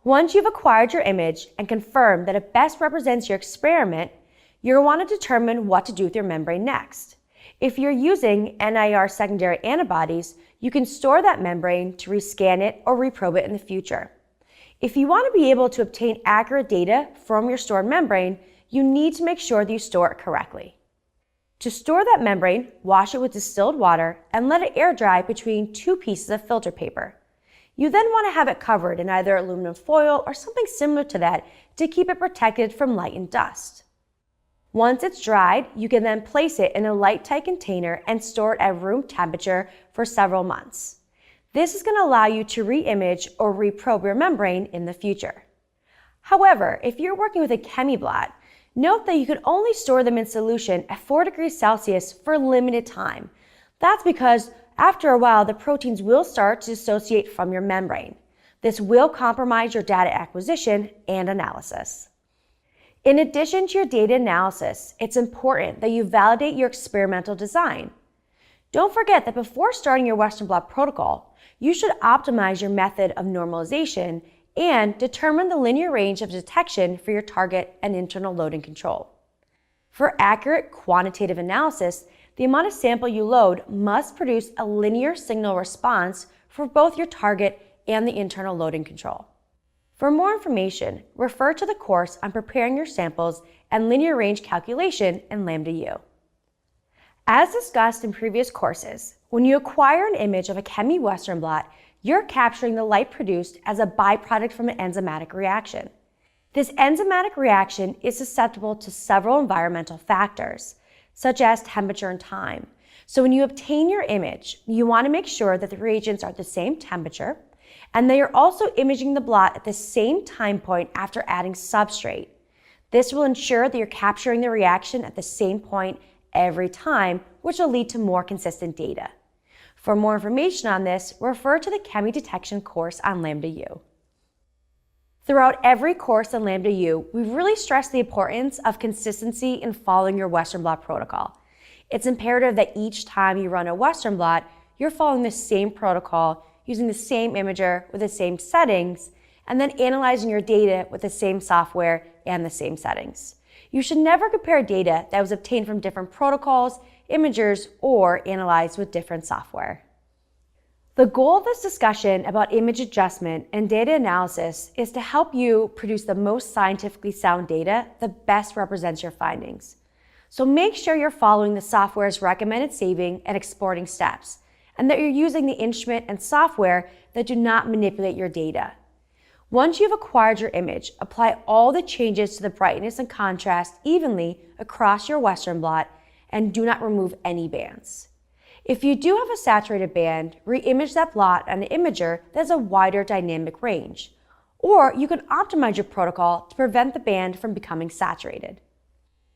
Once you've acquired your image and confirmed that it best represents your experiment, you'll want to determine what to do with your membrane next. If you're using NIR secondary antibodies, you can store that membrane to rescan it or reprobe it in the future. If you want to be able to obtain accurate data from your stored membrane, you need to make sure that you store it correctly. To store that membrane, wash it with distilled water and let it air dry between 2 pieces of filter paper. You then want to have it covered in either aluminum foil or something similar to that to keep it protected from light and dust. Once it's dried, you can then place it in a light-tight container and store it at room temperature for several months. This is going to allow you to re-image or reprobe your membrane in the future. However, if you're working with a Chemiblot, note that you can only store them in solution at 4 degrees Celsius for a limited time. That's because after a while, the proteins will start to dissociate from your membrane. This will compromise your data acquisition and analysis. In addition to your data analysis, it's important that you validate your experimental design. Don't forget that before starting your Western blot protocol, you should optimize your method of normalization and determine the linear range of detection for your target and internal loading control. For accurate quantitative analysis, the amount of sample you load must produce a linear signal response for both your target and the internal loading control. For more information, refer to the course on preparing your samples and linear range calculation in Lambda U. As discussed in previous courses, when you acquire an image of a Chemi Western blot, you're capturing the light produced as a byproduct from an enzymatic reaction. This enzymatic reaction is susceptible to several environmental factors, such as temperature and time. So when you obtain your image, you want to make sure that the reagents are at the same temperature and that you're also imaging the blot at the same time point after adding substrate. This will ensure that you're capturing the reaction at the same point every time, which will lead to more consistent data. For more information on this, refer to the Chemi Detection course on Lambda U. Throughout every course on Lambda U, we really stress the importance of consistency in following your Western blot protocol. It's imperative that each time you run a Western blot, you're following the same protocol, using the same imager with the same settings, and then analyzing your data with the same software and the same settings. You should never compare data that was obtained from different protocols, imagers, or analyzed with different software. The goal of this discussion about image adjustment and data analysis is to help you produce the most scientifically sound data that best represents your findings. So make sure you're following the software's recommended saving and exporting steps, and that you're using the instrument and software that do not manipulate your data. Once you've acquired your image, apply all the changes to the brightness and contrast evenly across your Western blot and do not remove any bands. If you do have a saturated band, re-image that blot on an imager that has a wider dynamic range. Or you can optimize your protocol to prevent the band from becoming saturated.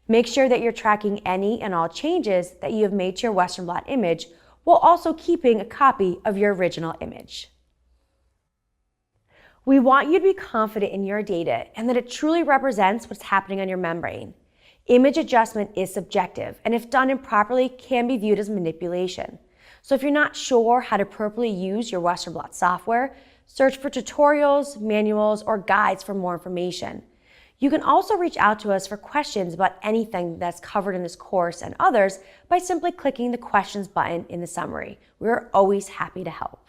Make sure that you're tracking any and all changes that you have made to your Western blot image while also keeping a copy of your original image. We want you to be confident in your data and that it truly represents what's happening on your membrane. Image adjustment is subjective, and if done improperly, can be viewed as manipulation. So if you're not sure how to appropriately use your Western blot software, search for tutorials, manuals, or guides for more information. You can also reach out to us for questions about anything that's covered in this course and others by simply clicking the questions button in the summary. We're always happy to help.